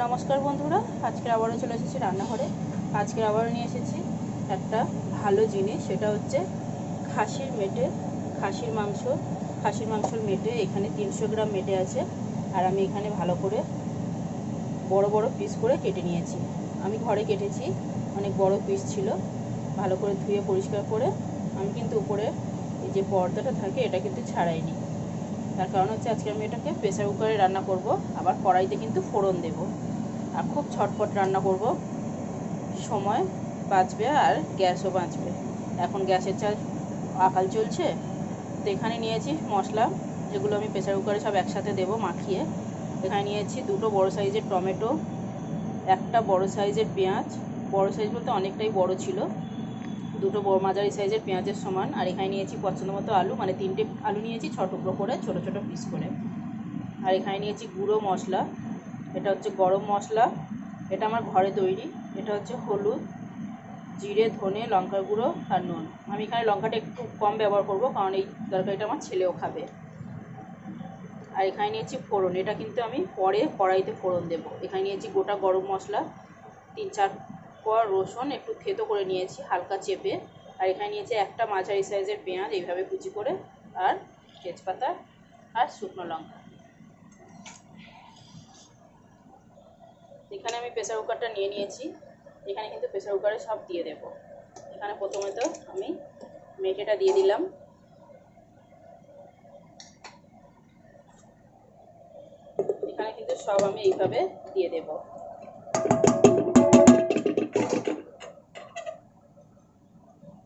নমস্কার বন্ধুরা, আজকে আবারও চলে এসেছি রান্নাঘরে। আজকে আবারও নিয়ে এসেছি একটা ভালো জিনিস, সেটা হচ্ছে খাসির মেটে, খাসির মাংসর মেটে। এখানে 300 গ্রাম মেটে আছে, আর আমি এখানে ভালো করে বড় বড় পিস করে কেটে নিয়েছি। আমি ঘরে কেটেছি, অনেক বড় পিস ছিল। ভালো করে ধুয়ে পরিষ্কার করে আমি কিন্তু উপরে এই যে পর্দাটা থাকে এটা কিন্তু ছাড়াইনি। তার কারণ হচ্ছে আজকে আমি এটাকে প্রেসার কুকারে রান্না করব, আবার কড়াইতে কিন্তু ফোড়ন দেব, আর খুব ছটপট রান্না করব। সময় বাঁচবে আর গ্যাসও বাঁচবে। এখন গ্যাসের চার্জ আকাল চলছে, তো এখানে নিয়েছি মশলা, যেগুলো আমি প্রেসার কুকারে সব একসাথে দেবো মাখিয়ে। এখানে নিয়েছি 2টো বড় সাইজের টমেটো, একটা বড় সাইজের পেঁয়াজ, বড় সাইজ বলতে অনেকটাই বড় ছিল, 2টো বড় মাঝারি সাইজের পেঁয়াজের সমান। আর এখানে নিয়েছি পছন্দ মতো আলু, মানে 3টে আলু নিয়েছি 6 টুকরো করে, ছোটো ছোটো পিস করে। আর এখানে নিয়েছি গুঁড়ো মশলা, এটা হচ্ছে গরম মশলা, এটা আমার ঘরে তৈরি। এটা হচ্ছে হলুদ, জিরে, ধনে, লঙ্কার গুঁড়ো আর নুন। আমি এখানে লঙ্কাটা একটু কম ব্যবহার করব, কারণ এই তরকারিটা আমার ছেলেও খাবে। আর এখানে নিয়েছি ফোড়ন, এটা কিন্তু আমি পরে কড়াইতে ফোড়ন দেবো। এখানে নিয়েছি গোটা গরম মশলা, 3-4 কোয়া রসুন একটু থেতো করে নিয়েছি হালকা চেপে। আর এখানে নিয়েছি একটা মাঝারি সাইজের পেঁয়াজ এইভাবে কুচি করে, আর তেজপাতা আর শুকনো লঙ্কা। এখানে আমি প্রেসার কুকারটা নিয়ে নিয়েছি, এখানে কিন্তু প্রেসার কুকারে সব দিয়ে দেবো। এখানে প্রথমে তো আমি মেটেটা দিয়ে দিলাম, এখানে কিন্তু সব আমি এইভাবে দিয়ে দেব।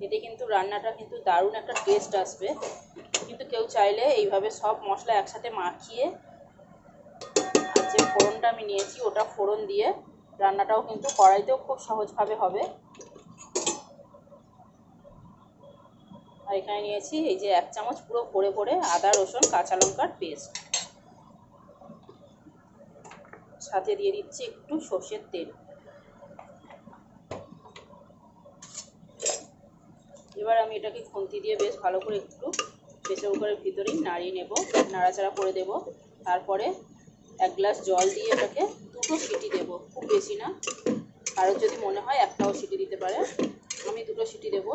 এতে কিন্তু রান্নাটা কিন্তু দারুণ একটা টেস্ট আসবে। কিন্তু কেউ চাইলে এইভাবে সব মশলা একসাথে মাখিয়ে, আর যে ফোড়নটা আমি নিয়েছি ওটা ফোড়ন দিয়ে রান্নাটাও কিন্তু কড়াইতেও খুব সহজভাবে হবে। আর এখানে নিয়েছি এই যে 1 চামচ পুরো ভরে ভরে আদা, রসুন, কাঁচা লঙ্কার পেস্ট, সাথে দিয়ে দিচ্ছি একটু সর্ষের তেল। এবার আমি এটাকে খুন্তি দিয়ে বেশ ভালো করে একটু প্রেসার কুকারের ভিতরেই নাড়িয়ে নেব, নাড়াচাড়া করে দেব। তারপরে 1 গ্লাস জল দিয়ে এটাকে 2টো সিটি দেব, খুব বেশি না। আরও যদি মনে হয় একটাও সিটি দিতে পারে, আমি 2টো সিটি দেবো।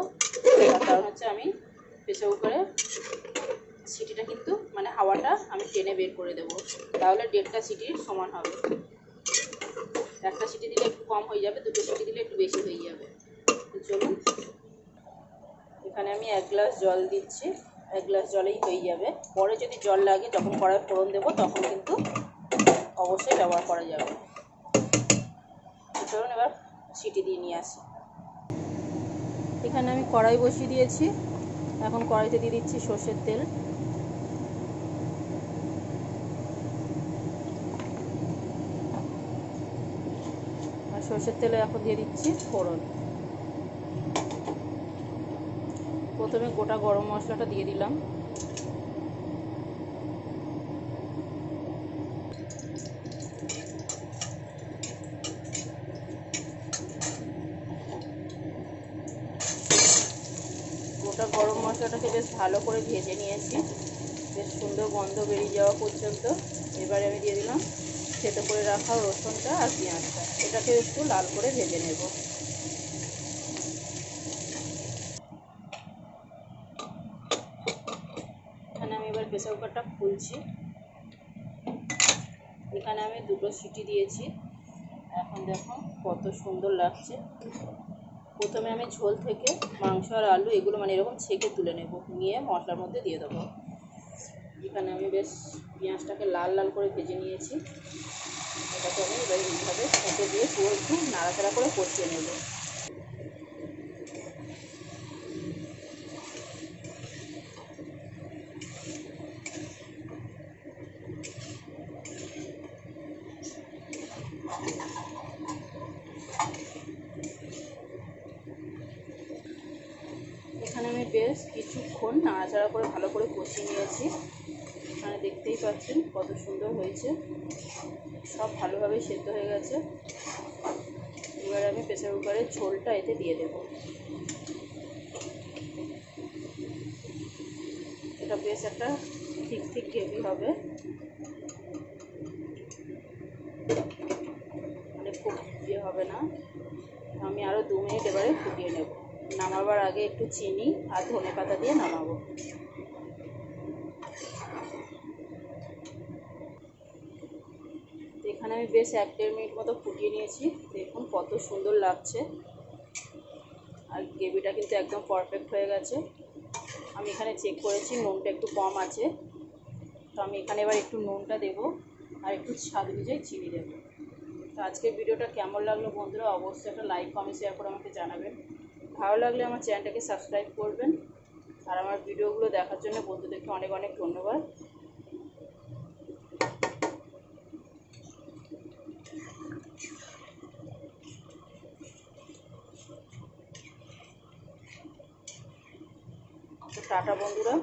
তার কারণ হচ্ছে আমি প্রেসার কুকারে সিটিটা কিন্তু মানে হাওয়াটা আমি টেনে বের করে দেবো, তাহলে 1.5টা সিটির সমান হবে। একটা সিটি দিলে একটু কম হয়ে যাবে, 2টো সিটি দিলে একটু বেশি হয়ে যাবে। তো চলুন, এখানে আমি 1 গ্লাস জল দিচ্ছি, 1 গ্লাস জলেই হয়ে যাবে। পরে যদি জল লাগে, যখন কড়াই ফোড়ন দেবো তখন কিন্তু অবশ্যই ব্যবহার করা যাবে। চলুন এবার সিটি দিয়ে নিয়ে আসি। এখানে আমি কড়াই বসিয়ে দিয়েছি, এখন কড়াইতে দিয়ে দিচ্ছি সর্ষের তেল। আর সর্ষের তেলে এখন দিয়ে দিচ্ছি ফোড়ন। প্রথমে গোটা গরম মশলাটা দিয়ে দিলাম, গোটা গরম মশলাটাকে বেশ ভালো করে ভেজে নিয়েছি, বেশ সুন্দর গন্ধ বেরিয়ে যাওয়া পর্যন্ত। এবারে আমি দিয়ে দিলাম থেতো করে রাখা রসুনটা আর পেঁয়াজটা, এটাকে একটু লাল করে ভেজে নেব। এখানে আমি এবার প্রেসার কুকারটা খুলছি, এখানে আমি 2টো সিটি দিয়েছি। এখন দেখুন কত সুন্দর লাগছে। প্রথমে আমি ঝোল থেকে মাংস আর আলু এগুলো মানে এরকম ছেঁকে তুলে নেব, নিয়ে মশলার মধ্যে দিয়ে দেবো। এখানে আমি বেশ পেঁয়াজটাকে লাল লাল করে ভেজে নিয়েছি, এটাকে আমি এবার এইভাবে ছেঁকে দিয়ে পুরো একটু নাড়াচাড়া করে কষিয়ে নেব। এখানে আমি বেশ কিছুক্ষণ নাড়াচাড়া করে ভালো করে কষিয়ে নিয়েছি। এখানে দেখতেই পাচ্ছেন কত সুন্দর হয়েছে, সব ভালোভাবে সেদ্ধ হয়ে গেছে। এবার আমি প্রেসার কুকারের ঝোলটা এতে দিয়ে দেব। এটা বেশ একটা ঠিক ঠিক গ্রেভি হবে। ইয়ে হবে না। আমি আরও 2 মিনিট এবারে ফুটিয়ে নেব। নামাবার আগে একটু চিনি আর ধনেপাতা দিয়ে নামাবো। এখানে আমি বেশ 1-1.5 মিনিট মতো ফুটিয়ে নিয়েছি। দেখুন কত সুন্দর লাগছে, আর গ্রেভিটা কিন্তু একদম পারফেক্ট হয়ে গেছে। আমি এখানে চেক করেছি নুনটা একটু কম আছে, তো আমি এখানে এবার একটু নুনটা দেবো আর একটু স্বাদ অনুযায়ী চিনি দেবো। তো আজকের ভিডিওটা কেমন লাগলো বন্ধুরা, অবশ্যই একটা লাইক কমেন্ট শেয়ার করে আমাকে জানাবেন। ভালো লাগলে আমার চ্যানেলটাকে সাবস্ক্রাইব করবেন, আর আমার ভিডিওগুলো দেখার জন্য বন্ধুদেরকে অনেক অনেক ধন্যবাদ। তো টাটা বন্ধুরা।